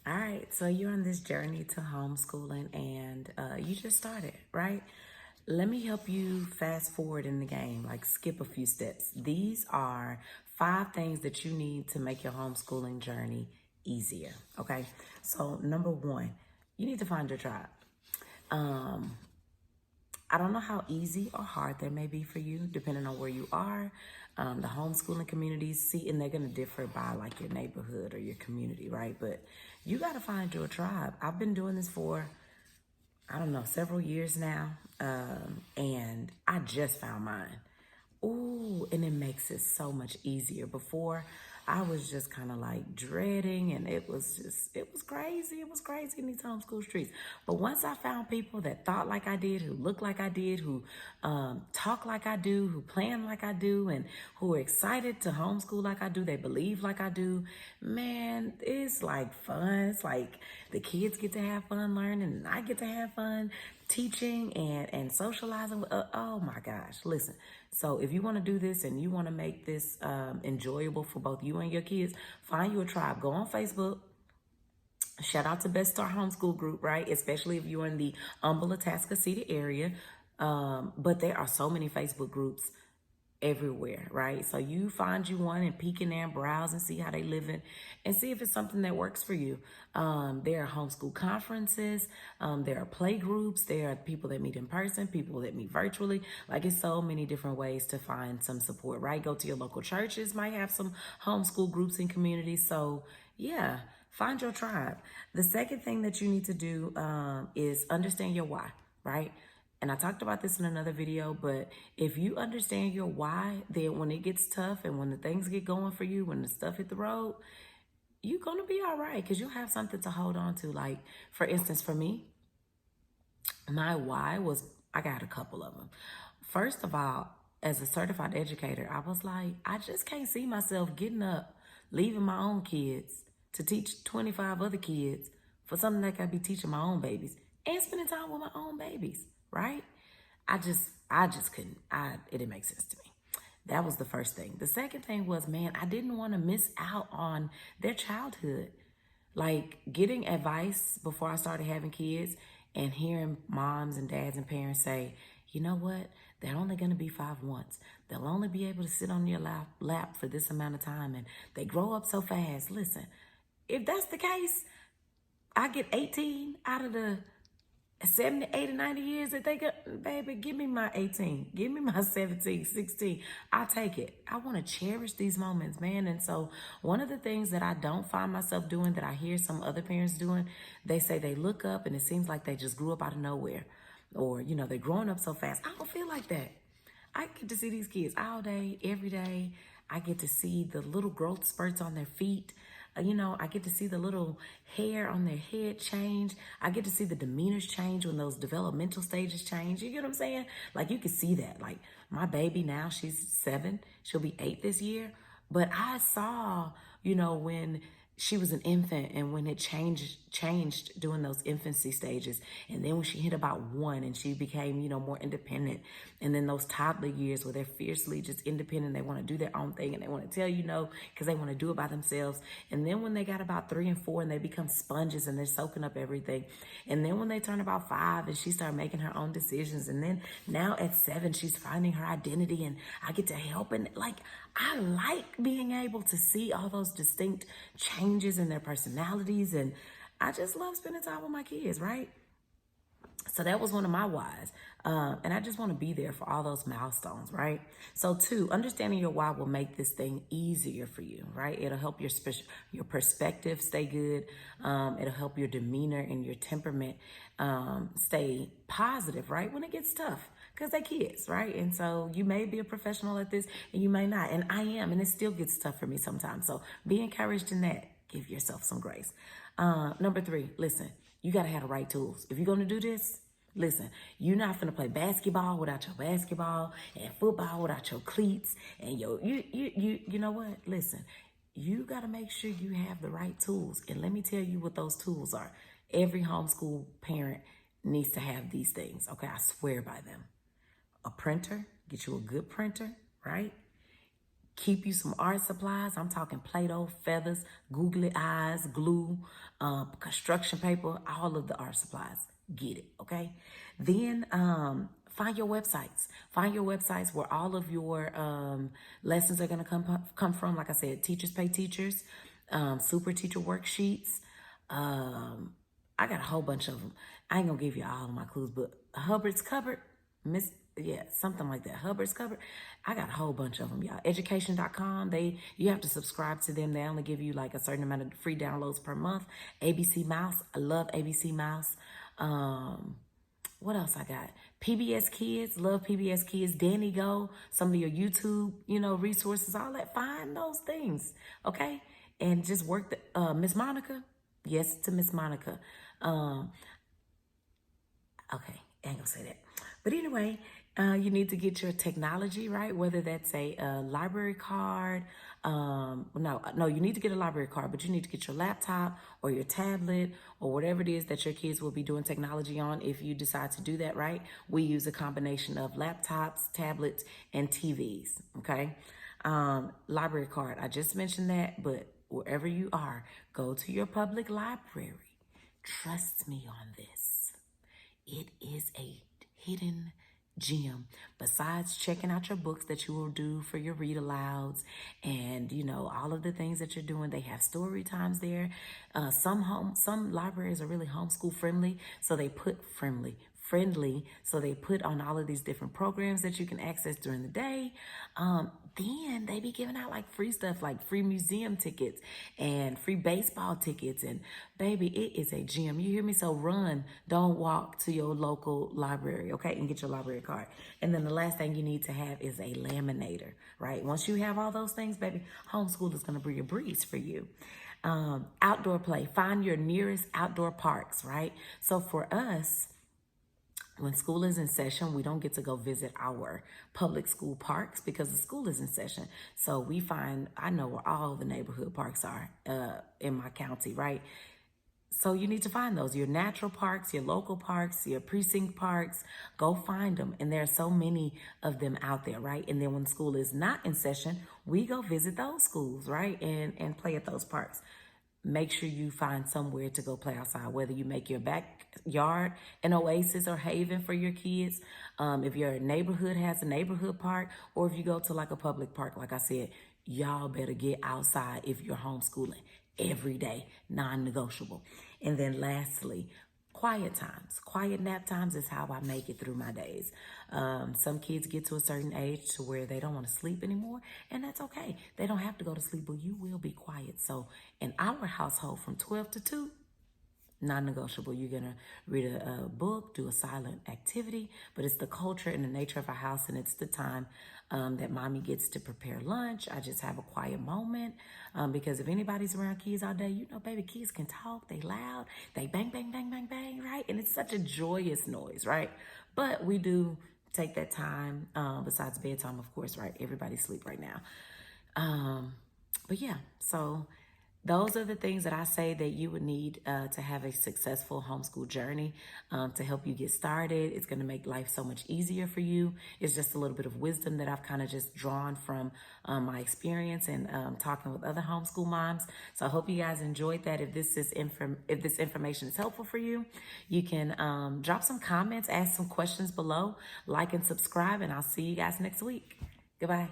All right, so you're on this journey to homeschooling and you just started, right? Let me help you fast forward in the game, like skip a few steps. These are 5 things that you need to make your homeschooling journey easier, okay? So, number one, you need to find your tribe. Um, I don't know how easy or hard that may be for you, depending on where you are. The homeschooling communities, see, and they're going to differ by like your neighborhood or your community, right? But you got to find your tribe. I've been doing this for, I don't know, several years now, and I just found mine. Ooh, and it makes it so much easier. Before, I was just kind of like dreading, and it was crazy. It was crazy in these homeschool streets. But once I found people that thought like I did, who looked like I did, who talk like I do, who plan like I do, and who are excited to homeschool like I do, they believe like I do, man, it's like fun. It's like the kids get to have fun learning, and I get to have fun teaching and socializing. Oh my gosh, listen. So if you want to do this and you want to make this enjoyable for both you and your kids, find you a tribe. Go on Facebook. Shout out to Best Start Homeschool Group, right? Especially if you're in the Humble, Atascocita area. But there are so many Facebook groups everywhere, right? So you find you one and peek in there and browse and see how they live in and see if it's something that works for you. There are homeschool conferences. There are play groups. There are people that meet in person, people that meet virtually. Like it's so many different ways to find some support, right? Go to your local churches, might have some homeschool groups and communities. So yeah, find your tribe. The second thing that you need to do is understand your why, right? And I talked about this in another video, but if you understand your why, then when it gets tough and when the things get going for you, when the stuff hit the road, you're going to be all right because you'll have something to hold on to. Like, for instance, for me, my why was, I got a couple of them. First of all, as a certified educator, I was like, I just can't see myself getting up, leaving my own kids to teach 25 other kids for something that I could be teaching my own babies and spending time with my own babies, right? I just couldn't. It didn't make sense to me. That was the first thing. The second thing was, man, I didn't want to miss out on their childhood. Like getting advice before I started having kids and hearing moms and dads and parents say, you know what? They're only going to be 5 once. They'll only be able to sit on your lap for this amount of time and they grow up so fast. Listen, if that's the case, I get 18 out of the 70, 80, 90 years that they got, baby, give me my 18. Give me my 17, 16. I'll take it. I want to cherish these moments, man. And so one of the things that I don't find myself doing that I hear some other parents doing, they say they look up and it seems like they just grew up out of nowhere. Or, they're growing up so fast. I don't feel like that. I get to see these kids all day, every day. I get to see the little growth spurts on their feet. I get to see the little hair on their head change. I get to see the demeanors change when those developmental stages change. You get what I'm saying? Like you can see that. Like my baby now, she's 7. She'll be 8 this year. But I saw, when she was an infant and when it changed during those infancy stages, and then when she hit about 1 and she became more independent, and then those toddler years where they're fiercely just independent, they want to do their own thing and they want to tell you no because they want to do it by themselves. And then when they got about 3 and 4 and they become sponges and they're soaking up everything, and then when they turn about 5 and she started making her own decisions, and then now at 7 she's finding her identity and I get to help. And like I like being able to see all those distinct changes in their personalities, and I just love spending time with my kids, right? So that was one of my whys. And I just want to be there for all those milestones, right? So 2, understanding your why will make this thing easier for you, right? It'll help your perspective stay good. It'll help your demeanor and your temperament stay positive, right? When it gets tough, because they're kids, right? And so you may be a professional at this and you may not. And I am, and it still gets tough for me sometimes. So be encouraged in that. Give yourself some grace. Number 3, listen, you got to have the right tools. If you're going to do this, listen, you're not going to play basketball without your basketball and football without your cleats and you know what? Listen, you got to make sure you have the right tools. And let me tell you what those tools are. Every homeschool parent needs to have these things. Okay, I swear by them. A printer, get you a good printer, right? keep you some art supplies. I'm talking Play-Doh, feathers, googly eyes, glue, construction paper, all of the art supplies. Get it, okay? Then find your websites. Find your websites where all of your lessons are going to come from. Like I said, Teachers Pay Teachers, Super Teacher Worksheets. I got a whole bunch of them. I ain't gonna give you all of my clues, but Hubbard's Cupboard, something like that. Hubbard's Cupboard. I got a whole bunch of them, y'all. Education.com. You have to subscribe to them. They only give you like a certain amount of free downloads per month. ABC Mouse. I love ABC Mouse. What else I got? PBS Kids. Love PBS Kids. Danny Go. Some of your YouTube, resources. All that. Find those things, okay? And just work the Miss Monica. Yes to Miss Monica. Okay, I ain't gonna say that. But anyway, you need to get your technology, right? Whether that's a library card. No, you need to get a library card, but you need to get your laptop or your tablet or whatever it is that your kids will be doing technology on if you decide to do that, right? We use a combination of laptops, tablets, and TVs, okay? Library card, I just mentioned that, but wherever you are, go to your public library. Trust me on this. It is a hidden gem. Besides checking out your books that you will do for your read alouds and, all of the things that you're doing, they have story times there. Some libraries are really homeschool friendly, so they put so they put on all of these different programs that you can access during the day. Then they be giving out like free stuff, like free museum tickets and free baseball tickets. And baby, it is a gem. You hear me? So run, don't walk to your local library, okay? And get your library card. And then the last thing you need to have is a laminator, right? Once you have all those things, baby, homeschool is going to be a breeze for you. Outdoor play, find your nearest outdoor parks, right? So for us, when school is in session, we don't get to go visit our public school parks because the school is in session. So I know where all the neighborhood parks are in my county, right? So you need to find those, your natural parks, your local parks, your precinct parks. Go find them. And there are so many of them out there, right? And then when school is not in session, we go visit those schools, right? And play at those parks. Make sure you find somewhere to go play outside, whether you make your backyard an oasis or haven for your kids. If your neighborhood has a neighborhood park, or if you go to like a public park, like I said, y'all better get outside if you're homeschooling every day, non-negotiable. And then lastly, quiet times. Quiet nap times is how I make it through my days. Some kids get to a certain age to where they don't want to sleep anymore, and that's okay. They don't have to go to sleep, but you will be quiet. So in our household, from 12 to 2, non-negotiable. You're going to read a book, do a silent activity, but it's the culture and the nature of our house, and it's the time that mommy gets to prepare lunch. I just have a quiet moment because if anybody's around kids all day, baby, kids can talk, they loud, they bang, bang, bang, bang, bang, right? And it's such a joyous noise, right? But we do take that time, besides bedtime, of course, right? Everybody's asleep right now. But yeah, so those are the things that I say that you would need to have a successful homeschool journey to help you get started. It's going to make life so much easier for you. It's just a little bit of wisdom that I've kind of just drawn from my experience and talking with other homeschool moms. So I hope you guys enjoyed that. If this information is helpful for you, you can drop some comments, ask some questions below, like and subscribe, and I'll see you guys next week. Goodbye.